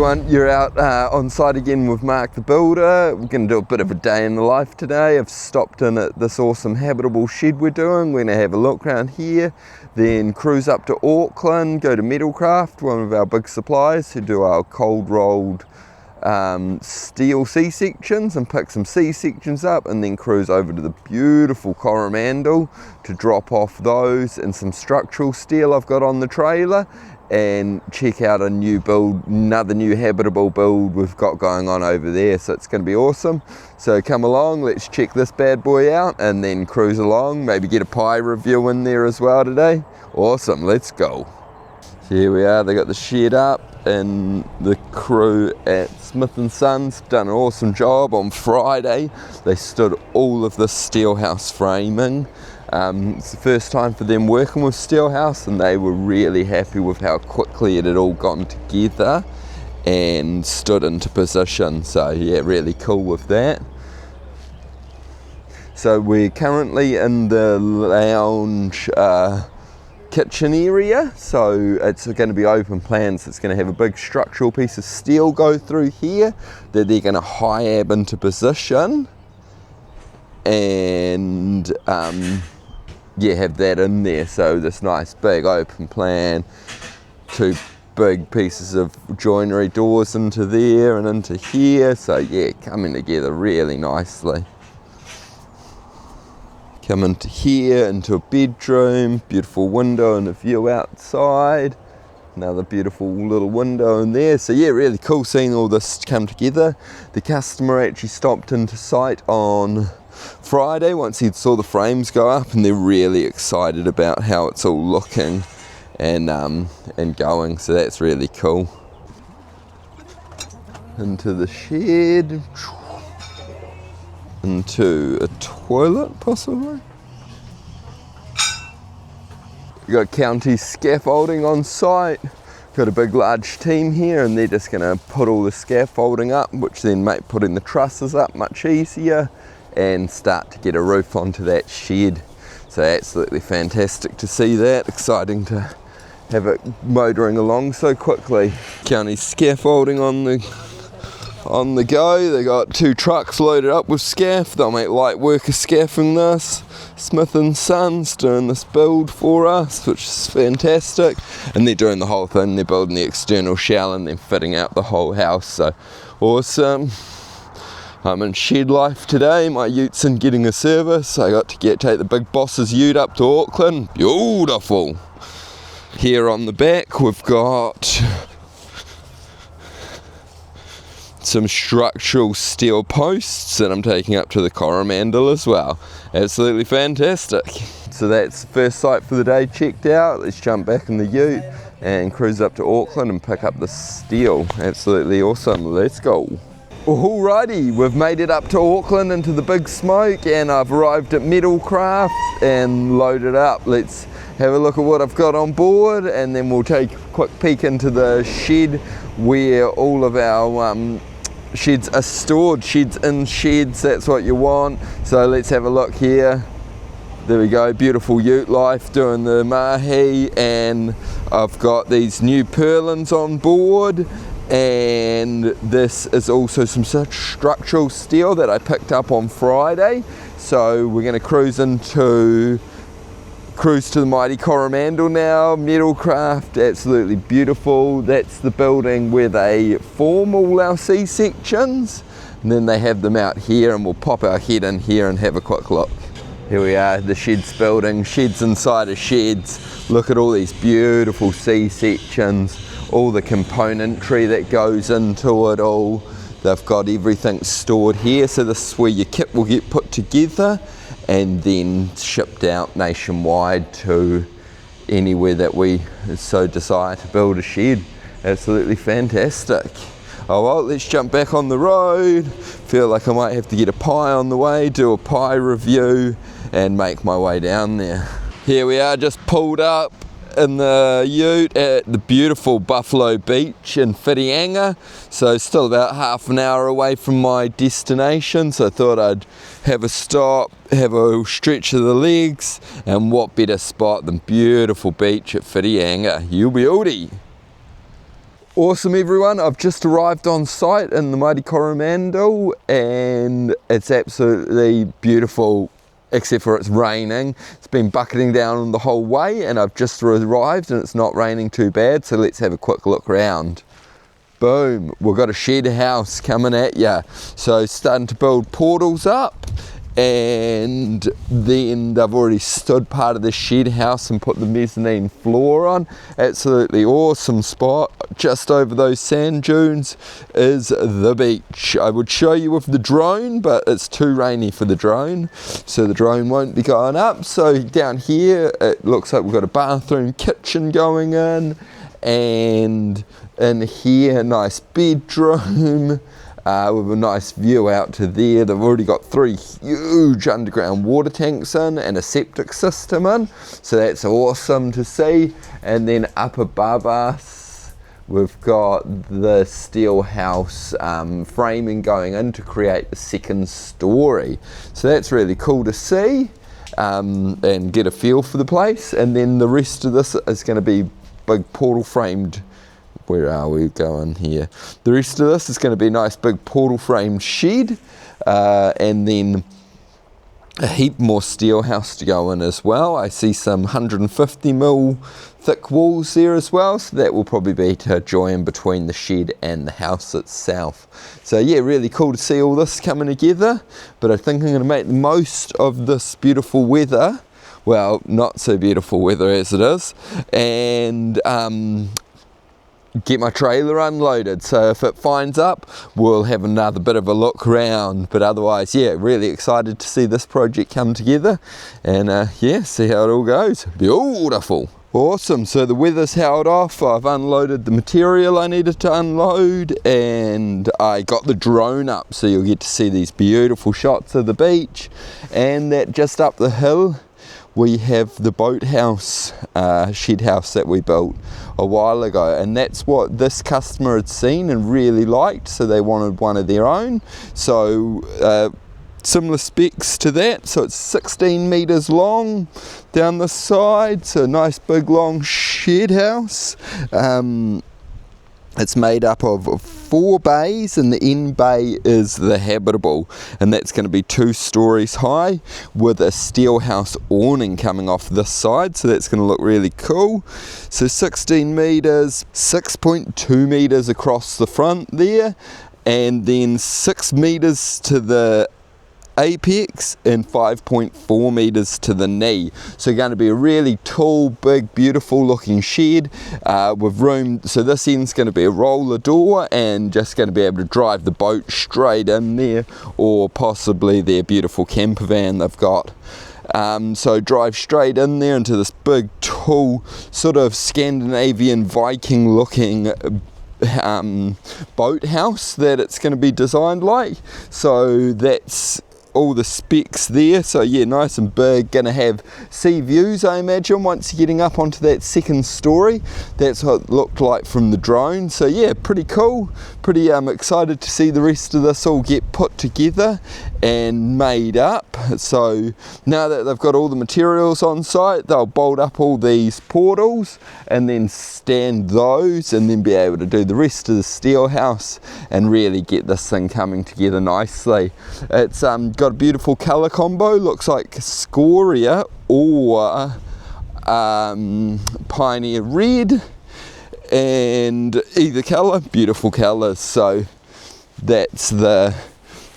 everyone, you're out on site again with Mark the Builder. We're going to do a bit of a day in the life today. I've stopped in at this awesome habitable shed we're doing. We're going to have a look around here, then cruise up to Auckland, go to Metalcraft, one of our big suppliers who do our cold rolled steel C-sections, and pick some C-sections up, and then cruise over to the beautiful Coromandel to drop off those and some structural steel I've got on the trailer, and check out a new build, another new habitable build we've got going on over there. So it's going to be awesome. So come along, let's check this bad boy out and then cruise along, maybe get a pie review in there as well today. Awesome, let's go. So here we are, they got the shed up, and the crew at Smith & Sons done an awesome job on Friday. They stood all of this steelhouse framing. It's the first time for them working with steelhouse, and they were really happy with how quickly it had all gotten together and stood into position. So yeah, really cool with that. So we're currently in the lounge kitchen area, so it's going to be open plan, so it's going to have a big structural piece of steel go through here that they're going to high ab into position, and yeah, have that in there. So this nice big open plan, two big pieces of joinery doors into there and into here, so yeah, coming together really nicely. Come into here, into a bedroom, beautiful window and a view outside, another beautiful little window in there. So yeah, really cool seeing all this come together. The customer actually stopped into site on Friday once he saw the frames go up, and they're really excited about how it's all looking and going, so that's really cool. Into the shed, into a toilet possibly. We got county scaffolding on site. Got a big large team here, and they're just going to put all the scaffolding up, which then make putting the trusses up much easier and start to get a roof onto that shed. So absolutely fantastic to see that, exciting to have it motoring along so quickly. County scaffolding on the go. They got 2 trucks loaded up with scaff. They'll make light work of scaffing this. Smith & Sons doing this build for us, which is fantastic, and they're doing the whole thing. They're building the external shell and then fitting out the whole house, so awesome. I'm in shed life today. My utes in getting a service. I got to take the big boss's ute up to Auckland. Beautiful. Here on the back we've got some structural steel posts that I'm taking up to the Coromandel as well. Absolutely fantastic. So that's the first site for the day checked out. Let's jump back in the ute and cruise up to Auckland and pick up the steel. Absolutely awesome. Let's go. Alrighty, we've made it up to Auckland into the big smoke, and I've arrived at Metalcraft and loaded up. Let's have a look at what I've got on board, and then we'll take a quick peek into the shed where all of our sheds are stored. Sheds in sheds, that's what you want. So let's have a look here. There we go, beautiful ute life doing the mahi, and I've got these new purlins on board, and this is also some such structural steel that I picked up on Friday. So we're going to cruise to the mighty Coromandel now. Metalcraft, absolutely beautiful. That's the building where they form all our C-sections, and then they have them out here, and we'll pop our head in here and have a quick look. Here we are, the sheds building, sheds inside of sheds. Look at all these beautiful C-sections, all the componentry that goes into it all. They've got everything stored here, so this is where your kit will get put together and then shipped out nationwide to anywhere that we so desire to build a shed. Absolutely fantastic. Oh well, let's jump back on the road. Feel like I might have to get a pie on the way, do a pie review and make my way down there. Here we are, just pulled up in the ute at the beautiful Buffalo Beach in Whitianga, so still about half an hour away from my destination, so I thought I'd have a stop, have a stretch of the legs, and what better spot than beautiful beach at Whitianga. You beauty! Awesome everyone, I've just arrived on site in the mighty Coromandel and it's absolutely beautiful except for it's raining. It's been bucketing down the whole way and I've just arrived and it's not raining too bad, so let's have a quick look around. Boom, we've got a shed house coming at ya. So starting to build portals up, and then they've already stood part of the shed house and put the mezzanine floor on. Absolutely awesome spot. Just over those sand dunes is the beach. I would show you with the drone, but it's too rainy for the drone, so the drone won't be going up. So down here it looks like we've got a bathroom, kitchen going in, and in here, nice bedroom with a nice view out to there. They've already got 3 huge underground water tanks in and a septic system in, so that's awesome to see. And then up above us, we've got the steel house framing going in to create the 2nd story. So that's really cool to see and get a feel for the place. And then the rest of this is going to be big portal framed. Where are we going here? The rest of this is going to be a nice big portal framed shed, and then a heap more steel house to go in as well. I see some 150mm thick walls there as well, so that will probably be to join between the shed and the house itself. So yeah, really cool to see all this coming together, but I think I'm going to make the most of this beautiful weather. Well, not so beautiful weather as it is, and get my trailer unloaded. So if it finds up, we'll have another bit of a look around, but otherwise, yeah, really excited to see this project come together and yeah, see how it all goes. Beautiful. Awesome, so the weather's held off. I've unloaded the material I needed to unload and I got the drone up, so you'll get to see these beautiful shots of the beach. And that just up the hill we have the boathouse, shed house that we built a while ago, and that's what this customer had seen and really liked, so they wanted one of their own. So similar specs to that, so it's 16 meters long down the side, so nice big long shed house. It's made up of 4 bays, and the end bay is the habitable, and that's going to be 2 stories high with a steel house awning coming off this side, so that's going to look really cool. So 16 meters, 6.2 meters across the front there, and then 6 meters to the apex and 5.4 meters to the knee. So going to be a really tall, big, beautiful looking shed with room. So this end's going to be a roller door and just going to be able to drive the boat straight in there, or possibly their beautiful camper van they've got. So drive straight in there into this big, tall, sort of Scandinavian Viking looking boathouse that it's going to be designed like. So that's all the specs there. So yeah, nice and big, gonna have sea views, I imagine, once you're getting up onto that 2nd story. That's what it looked like from the drone. So yeah, pretty cool, pretty excited to see the rest of this all get put together and made up. So now that they've got all the materials on site, they'll bolt up all these portals and then stand those, and then be able to do the rest of the steel house and really get this thing coming together nicely. It's got a beautiful colour combo, looks like scoria or pioneer red, and either colour, beautiful colours. So that's the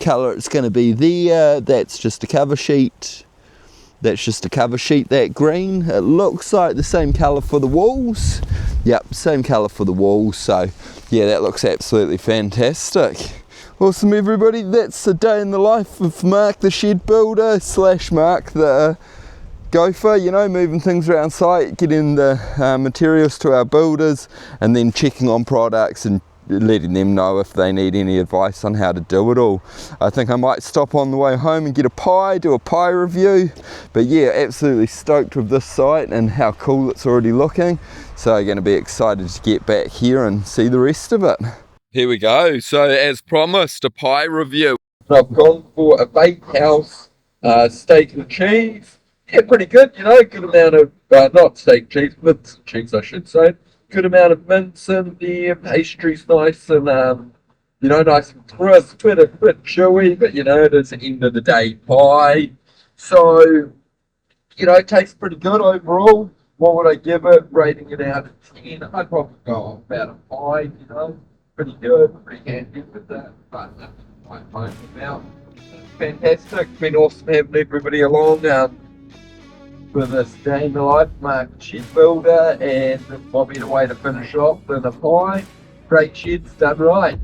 colour it's going to be there. That's just a cover sheet. That's just a cover sheet, that green. It looks like the same colour for the walls. Yep, same colour for the walls. So yeah, that looks absolutely fantastic. Awesome everybody, that's the day in the life of Mark the shed builder / Mark the gopher, you know, moving things around site, getting the materials to our builders, and then checking on products and letting them know if they need any advice on how to do it all. I think I might stop on the way home and get a pie, do a pie review. But yeah, absolutely stoked with this site and how cool it's already looking. So I'm going to be excited to get back here and see the rest of it. Here we go. So as promised, a pie review. I've gone for a baked house, steak and cheese. Yeah, pretty good, you know, good amount of, not steak cheese, with cheese I should say. good amount of mince in there. Pastry's nice and nice and crisp, a bit chewy, but it is at the end of the day pie. So it tastes pretty good overall. What would I give it? Rating it out of 10, I'd probably go about a 5, pretty good, pretty handy with that, but nothing quite moan about. Fantastic, been awesome having everybody along for this day in the life, Mark Shed Builder, and what better way to finish off than a pie. Great sheds done right.